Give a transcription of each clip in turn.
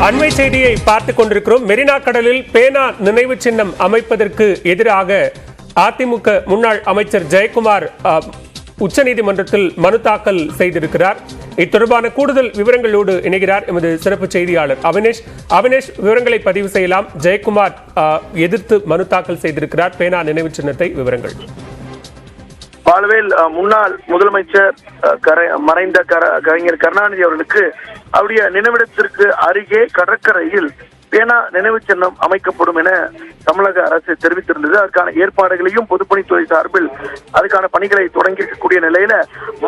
அண்மை செய்தியை பார்த்துக் கொண்டிருக்கிறோம். மெரினா கடலில் பேனா நினைவு சின்னம் அமைப்பதற்கு எதிராக அதிமுக முன்னாள் அமைச்சர் ஜெயக்குமார் உச்சநீதிமன்றத்தில் மனு தாக்கல் செய்திருக்கிறார். இத்தொடர்பான கூடுதல் விவரங்களோடு இணைகிறார் எமது சிறப்பு செய்தியாளர் அவினேஷ். அவினேஷ், விவரங்களை பதிவு செய்யலாம். ஜெயக்குமார் எதிர்த்து மனு தாக்கல் செய்திருக்கிறார் பேனா நினைவு சின்னத்தை. விவரங்கள். பால்வேல் முன்னாள் முதலமைச்சர் மறைந்த கலைஞர் கருணாநிதி அவர்களுக்கு அவருடைய நினைவிடத்திற்கு அருகே கடற்கரையில் பேனா நினைவு சின்னம் அமைக்கப்படும் என தமிழக அரசு தெரிவித்திருந்தது. அதற்கான ஏற்பாடுகளையும் பொதுப்பணித்துறை சார்பில் அதுக்கான பணிகளை தொடங்கி இருக்கக்கூடிய நிலையில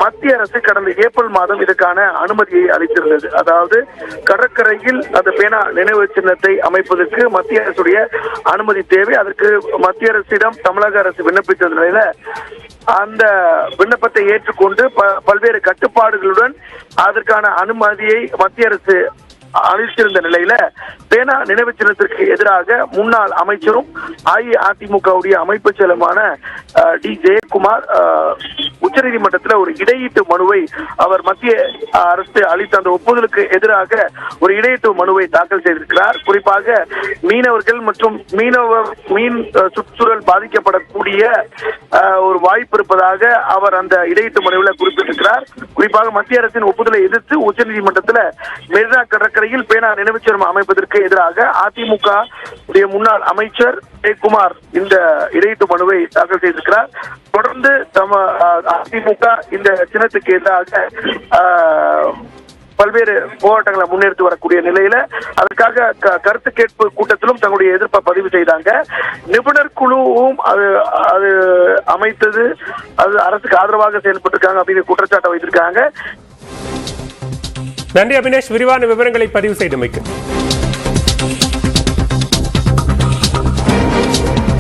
மத்திய அரசு கடந்த ஏப்ரல் மாதம் இதற்கான அனுமதியை அளித்திருந்தது. அதாவது கடற்கரையில் அந்த பேனா நினைவு சின்னத்தை அமைப்பதற்கு மத்திய அரசுடைய அனுமதி தேவை. அதற்கு மத்திய அரசிடம் தமிழக அரசு விண்ணப்பித்த நிலையில அந்த விண்ணப்பத்தை ஏற்றுக்கொண்டு பல்வேறு கட்டுப்பாடுகளுடன் அதற்கான அனுமதியை மத்திய அரசு அளித்திருந்த நிலையில பேனா நினைவு சின்னத்திற்கு எதிராக முன்னாள் அமைச்சரும் அஇஅதிமுகவுடைய அமைப்பு செயலருமான டி ஜெயக்குமார் உச்சநீதிமன்றத்தில் ஒரு இடையீட்டு மனுவை அவர் மத்திய அரசு அளித்த அந்த ஒப்புதலுக்கு எதிராக ஒரு இடையீட்டு மனுவை தாக்கல் செய்திருக்கிறார். குறிப்பாக மீனவர்கள் மற்றும் மீன் சுற்றுச்சூழல் பாதிக்கப்படக்கூடிய ஒரு வாய்ப்பு இருப்பதாக அவர் அந்த இடையீட்டு மனுவில் குறிப்பிட்டிருக்கிறார். குறிப்பாக மத்திய அரசின் ஒப்புதலை எதிர்த்து உச்சநீதிமன்றத்தில் மெரினா கடற்கரையில் பேனா நினைவு சின்னம் அமைப்பதற்கு எதிராக அதிமுக முன்னாள் அமைச்சர் ஜெயக்குமார் இந்த இடையீட்டு மனுவை தாக்கல் செய்திருக்கிறார். தொடர்ந்து அதிமுக இந்த சின்னத்துக்கு எதிராக பல்வேறு போராட்டங்களை முன்னெடுத்து வரக்கூடிய நிலையில அதற்காக கருத்து கேட்பு கூட்டத்திலும் தங்களுடைய எதிர்ப்பை பதிவு செய்தாங்க. நிபுணர் குழுவும் அது அமைத்தது அது அரசுக்கு ஆதரவாக செயல்பட்டிருக்காங்க அப்படின்னு குற்றச்சாட்டை வைத்திருக்காங்க. நன்றி அபினேஷ், விரிவான விவரங்களை பதிவு செய்தமைக்கு.